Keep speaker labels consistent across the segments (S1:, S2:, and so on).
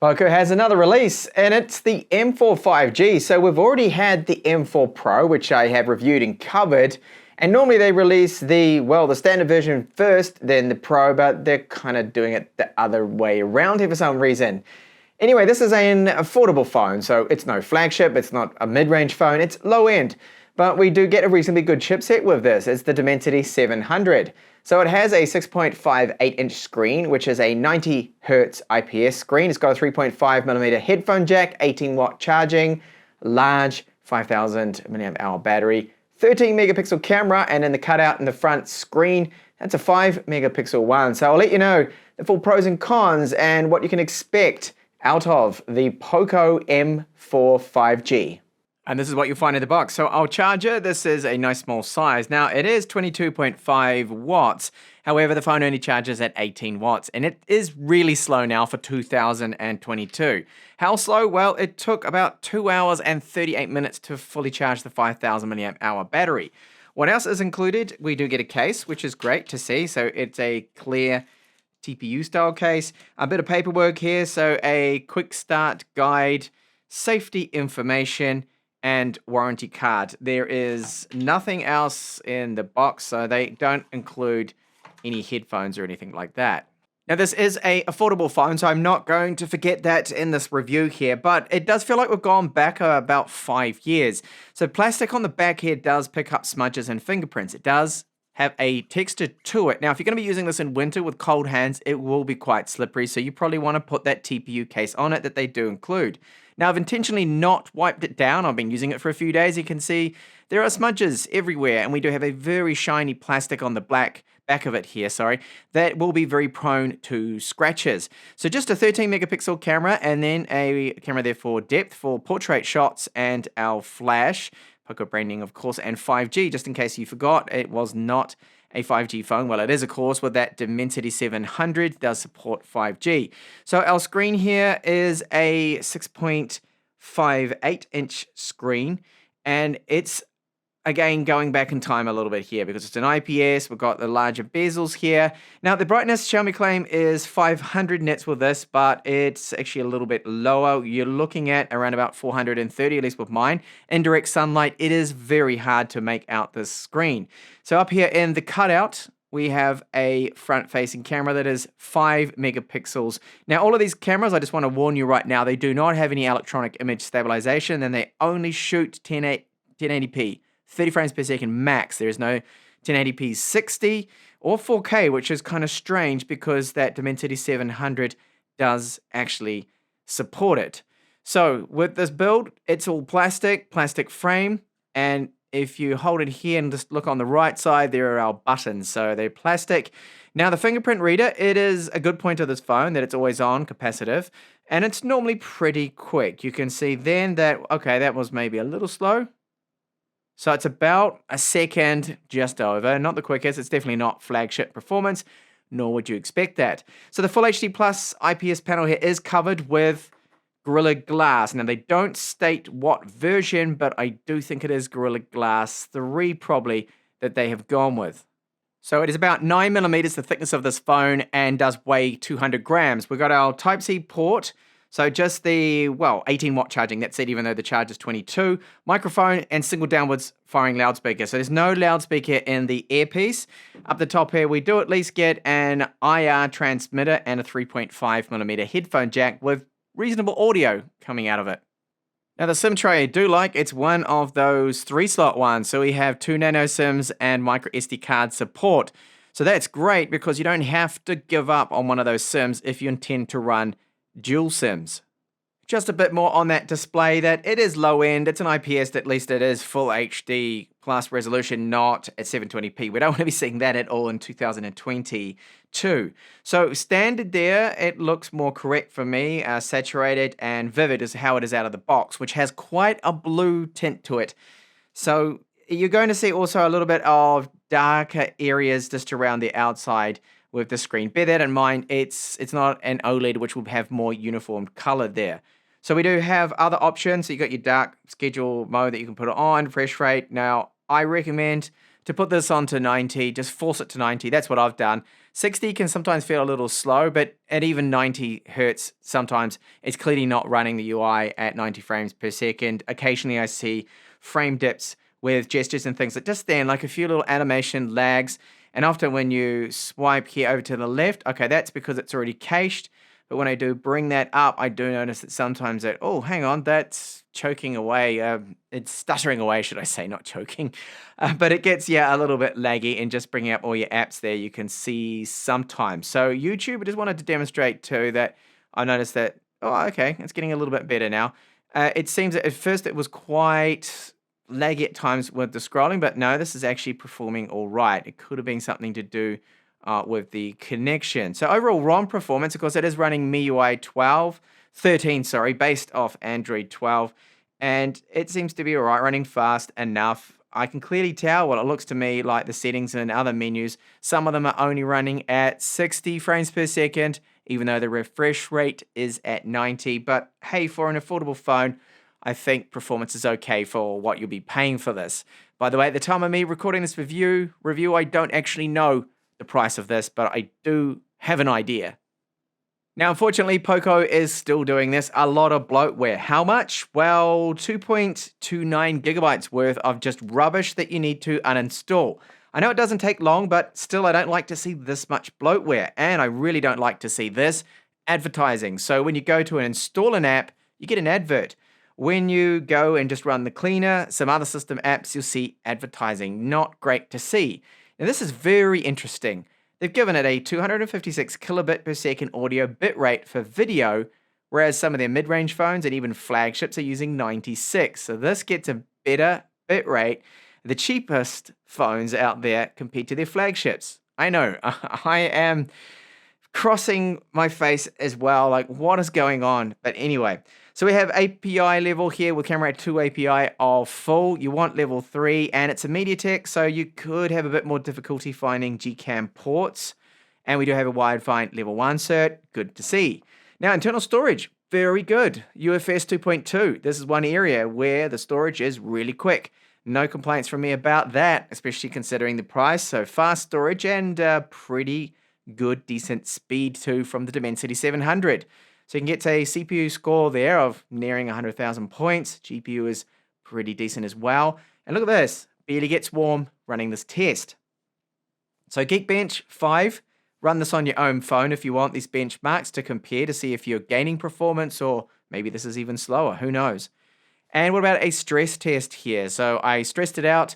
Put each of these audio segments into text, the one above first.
S1: POCO has another release, and it's the M4 5G. So we've already had the M4 Pro, which I have reviewed and covered. And normally they release the standard version first, then the Pro, but they're kind of doing it the other way around here for some reason. Anyway, this is an affordable phone, so it's no flagship, it's not a mid-range phone, it's low-end. But we do get a reasonably good chipset with this. It's the Dimensity 700. So it has a 6.58-inch screen, which is a 90 Hz IPS screen. It's got a 3.5mm headphone jack, 18-watt charging, large 5,000 mAh battery, 13 megapixel camera, and in the cutout in the front screen, that's a 5 megapixel one. So I'll let you know the full pros and cons and what you can expect out of the POCO M4 5G. And this is what you'll find in the box. So our charger, this is a nice small size. Now it is 22.5 watts. However, the phone only charges at 18 watts and it is really slow now for 2022. How slow? Well, it took about 2 hours and 38 minutes to fully charge the 5,000 mAh battery. What else is included? We do get a case, which is great to see. So it's a clear TPU style case, a bit of paperwork here. So a quick start guide, safety information, and warranty card. There is nothing else in the box, so they don't include any headphones or anything like that. Now this is an affordable phone, so I'm not going to forget that in this review here, but it does feel like we've gone back about 5 years. So plastic on the back here does pick up smudges and fingerprints. It does have a texture to it. Now, if you're going to be using this in winter with cold hands, it will be quite slippery, so you probably want to put that TPU case on it that they do include. Now, I've intentionally not wiped it down. I've been using it for a few days. You can see there are smudges everywhere, and we do have a very shiny plastic on the back of it here, that will be very prone to scratches. So just a 13 megapixel camera, and then a camera there for depth, for portrait shots, and our flash. POCO branding, of course, and 5G, just in case you forgot, it was not a 5G phone. Well, it is, of course, with that Dimensity 700, does support 5G. So our screen here is a 6.58-inch screen, and it's, again, going back in time a little bit here because it's an IPS. We've got the larger bezels here. Now, the brightness, Xiaomi claim, is 500 nits with this, but it's actually a little bit lower. You're looking at around about 430, at least with mine. In direct sunlight, it is very hard to make out this screen. So up here in the cutout, we have a front-facing camera that is 5 megapixels. Now, all of these cameras, I just want to warn you right now, they do not have any electronic image stabilization, and they only shoot 1080p. 30 frames per second max. There is no 1080p 60 or 4K, which is kind of strange because that Dimensity 700 does actually support it. So with this build, it's all plastic frame, and if you hold it here and just look on the right side, there are our buttons. So they're plastic. Now the fingerprint reader, it is a good point of this phone that it's always on, capacitive, and it's normally pretty quick. You can see then that, okay, that was maybe a little slow. So it's about a second just over, not the quickest. It's definitely not flagship performance, nor would you expect that. So the Full HD Plus IPS panel here is covered with Gorilla Glass. Now they don't state what version, but I do think it is Gorilla Glass 3 probably that they have gone with. So it is about 9mm the thickness of this phone and does weigh 200 grams. We've got our Type-C port. So just the, 18-watt charging, that's it, even though the charge is 22. Microphone and single downwards firing loudspeaker. So there's no loudspeaker in the earpiece. Up the top here, we do at least get an IR transmitter and a 3.5mm headphone jack with reasonable audio coming out of it. Now the SIM tray I do like, it's one of those 3-slot ones. So we have 2 nano SIMs and micro SD card support. So that's great because you don't have to give up on one of those SIMs if you intend to run dual SIMs. Just a bit more on that display, that it is low end. It's an IPS, at least it is full HD plus resolution, not at 720p. We don't want to be seeing that at all in 2022. So standard there, it looks more correct for me. Saturated and vivid is how it is out of the box, which has quite a blue tint to it. So you're going to see also a little bit of darker areas just around the outside with the screen. Bear that in mind, it's not an OLED, which will have more uniform color there. So we do have other options. So you got your dark schedule mode that you can put it on, refresh rate. Now, I recommend to put this on to 90, just force it to 90. That's what I've done. 60 can sometimes feel a little slow, but at even 90 hertz, sometimes it's clearly not running the UI at 90 frames per second. Occasionally I see frame dips with gestures and things that just then, like a few little animation lags. And often when you swipe here over to the left, okay, that's because it's already cached. But when I do bring that up, I do notice that sometimes oh, hang on, that's choking away. It's stuttering away, should I say, not choking. But it gets, yeah, a little bit laggy, and just bringing up all your apps there, you can see sometimes. So YouTube, I just wanted to demonstrate too that I noticed that, oh, okay, it's getting a little bit better now. It seems that at first it was quite laggy at times with the scrolling, but no, this is actually performing all right. It could have been something to do with the connection. So overall ROM performance, of course, it is running MIUI 13, based off Android 12, and it seems to be all right, running fast enough. I can clearly tell, well, it looks to me like the settings and other menus, some of them are only running at 60 frames per second, even though the refresh rate is at 90. But hey, for an affordable phone, I think performance is okay for what you'll be paying for this. By the way, at the time of me recording this review, I don't actually know the price of this, but I do have an idea. Now, unfortunately, POCO is still doing this. A lot of bloatware. How much? Well, 2.29 gigabytes worth of just rubbish that you need to uninstall. I know it doesn't take long, but still, I don't like to see this much bloatware. And I really don't like to see this advertising. So when you go to install an app, you get an advert. When you go and just run the cleaner, some other system apps, you'll see advertising. Not great to see. Now, this is very interesting. They've given it a 256 kilobit per second audio bitrate for video, whereas some of their mid-range phones and even flagships are using 96. So this gets a better bitrate. The cheapest phones out there compared to their flagships. I know, I am crossing my face as well, like what is going on? But anyway, so we have API level here with Camera 2 API of full. You want level 3, and it's a MediaTek, so you could have a bit more difficulty finding Gcam ports. And we do have a widevine level 1 cert, good to see. Now, internal storage, very good. UFS 2.2, this is one area where the storage is really quick. No complaints from me about that, especially considering the price. So fast storage and pretty good, decent speed too from the Dimensity 700. So you can get a CPU score there of nearing 100,000 points. GPU is pretty decent as well. And look at this, barely gets warm running this test. So Geekbench 5, run this on your own phone if you want these benchmarks to compare to see if you're gaining performance, or maybe this is even slower, who knows. And what about a stress test here? So I stressed it out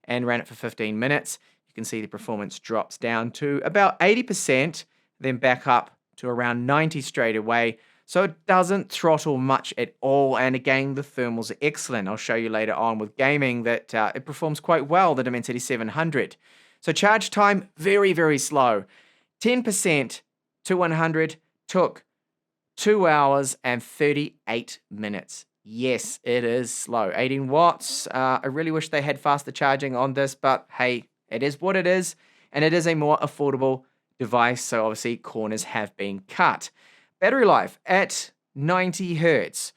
S1: and ran it for 15 minutes. You can see the performance drops down to about 80%, then back up to around 90 straight away. So it doesn't throttle much at all. And again, the thermals are excellent. I'll show you later on with gaming that it performs quite well, the Dimensity 700. So charge time, very, very slow. 10% to 100 took 2 hours and 38 minutes. Yes, it is slow. 18 watts. I really wish they had faster charging on this, but hey, it is what it is, and it is a more affordable device, so obviously corners have been cut. Battery life at 90 hertz.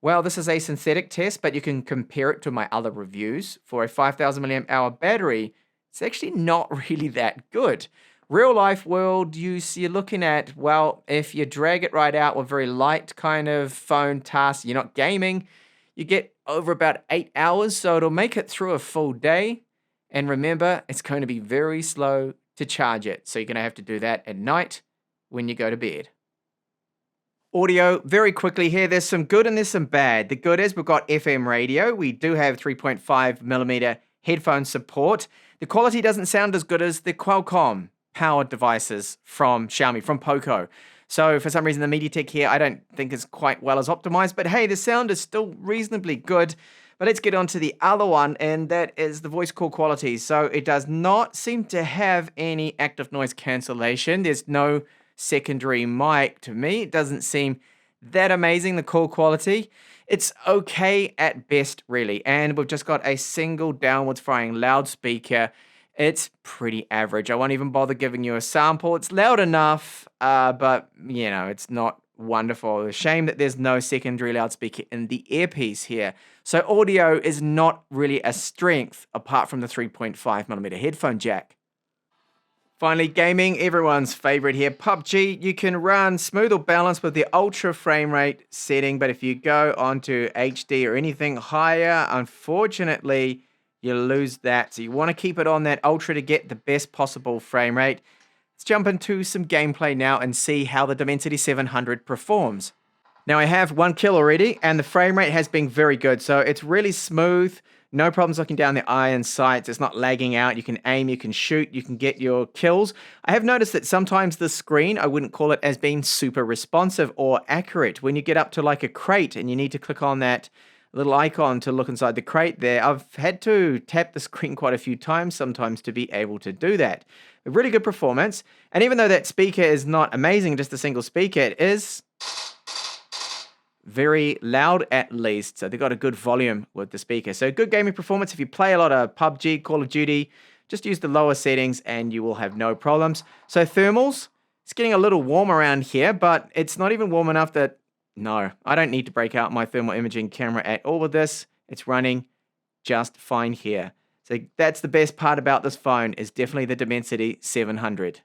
S1: Well, this is a synthetic test, but you can compare it to my other reviews. For a 5,000 milliamp hour battery, it's actually not really that good. Real life world use, you're looking at, well, if you drag it right out with very light kind of phone tasks, you're not gaming, you get over about 8 hours, so it'll make it through a full day. And remember, it's going to be very slow to charge it, so you're going to have to do that at night when you go to bed. Audio, very quickly here, there's some good and there's some bad. The good is we've got FM radio. We do have 3.5 millimeter headphone support. The quality doesn't sound as good as the Qualcomm powered devices from Xiaomi, from POCO. So for some reason, the MediaTek here, I don't think is quite well as optimized, but hey, the sound is still reasonably good. But let's get on to the other one, and that is the voice call quality. So it does not seem to have any active noise cancellation. There's no secondary mic to me. It doesn't seem that amazing, the call quality. It's okay at best, really. And we've just got a single downwards firing loudspeaker. It's pretty average. I won't even bother giving you a sample. It's loud enough, but, you know, it's not wonderful. A shame that there's no secondary loudspeaker in the earpiece here. So audio is not really a strength apart from the 3.5 millimeter headphone jack. Finally, gaming, everyone's favorite here, PUBG. You can run smooth or balanced with the ultra frame rate setting, but if you go onto HD or anything higher, unfortunately, you lose that. So you want to keep it on that ultra to get the best possible frame rate. Let's jump into some gameplay now and see how the Dimensity 700 performs. Now I have 1 kill already, and the frame rate has been very good, so it's really smooth. No problems looking down the eye and sights. It's not lagging out. You can aim, you can shoot, you can get your kills. I have noticed that sometimes the screen, I wouldn't call it as being super responsive or accurate. When you get up to like a crate and you need to click on that little icon to look inside the crate there, I've had to tap the screen quite a few times sometimes to be able to do that. A really good performance. And even though that speaker is not amazing, just a single speaker, it is very loud at least, so they've got a good volume with the speaker. So good gaming performance. If you play a lot of PUBG, Call of Duty, just use the lower settings and you will have no problems. So thermals, it's getting a little warm around here, but it's not even warm enough that, no, I don't need to break out my thermal imaging camera at all with this. It's running just fine here. So that's the best part about this phone, is definitely the Dimensity 700.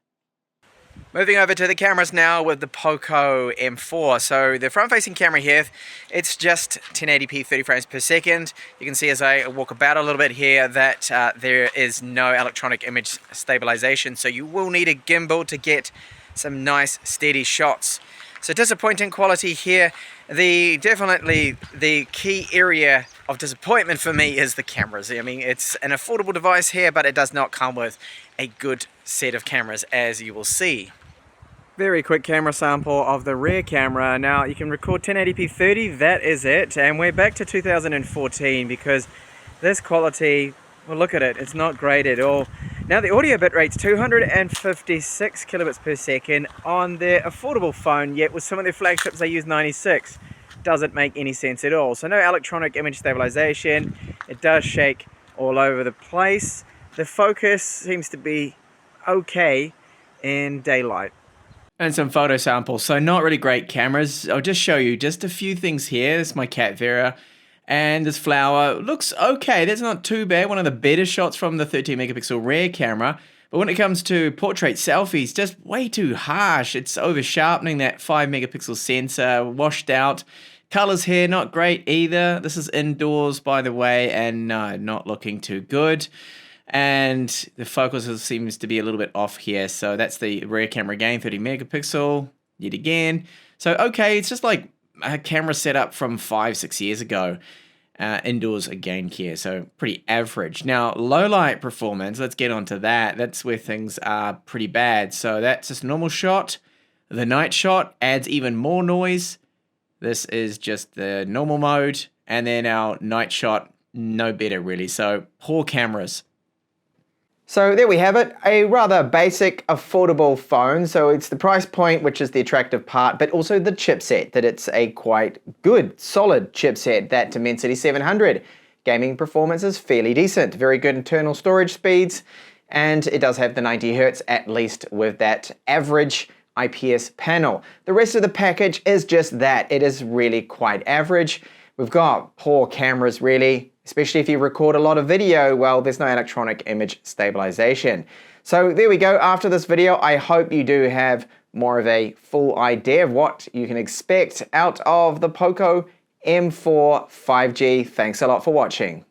S1: Moving over to the cameras now with the POCO M4. So the front-facing camera here, it's just 1080p 30 frames per second. You can see as I walk about a little bit here that there is no electronic image stabilization, so you will need a gimbal to get some nice steady shots. So disappointing quality here. Definitely the key area of disappointment for me is the cameras. I mean, it's an affordable device here, but it does not come with a good set of cameras, as you will see. Very quick camera sample of the rear camera. Now you can record 1080p 30, that is it, and we're back to 2014 because this quality, well, look at it, it's not great at all. Now the audio bitrate's 256 kilobits per second on their affordable phone, yet with some of their flagships they use 96. Doesn't make any sense at all. So no electronic image stabilization. It does shake all over the place. The focus seems to be okay in daylight. And some photo samples. So not really great cameras. I'll just show you just a few things here. This is my cat Vera. And this flower looks okay. That's not too bad. One of the better shots from the 13 megapixel rear camera. But when it comes to portrait selfies, just way too harsh. It's over sharpening that 5 megapixel sensor, washed out. Colors here, not great either. This is indoors, by the way, and no, not looking too good. And the focus seems to be a little bit off here. So that's the rear camera again, 30 megapixel, yet again. So, okay, it's just like a camera setup from 5-6 years ago. Indoors again here, so pretty average. Now, low light performance, let's get onto that. That's where things are pretty bad. So that's just a normal shot. The night shot adds even more noise. This is just the normal mode. And then our night shot, no better really. So poor cameras. So there we have it, a rather basic, affordable phone. So it's the price point, which is the attractive part, but also the chipset, that it's a quite good, solid chipset, that Dimensity 700. Gaming performance is fairly decent, very good internal storage speeds, and it does have the 90 Hz at least with that average IPS panel. The rest of the package is just that. It is really quite average. We've got poor cameras really, especially if you record a lot of video. Well, there's no electronic image stabilization. So there we go. After this video, I hope you do have more of a full idea of what you can expect out of the POCO M4 5G. Thanks a lot for watching.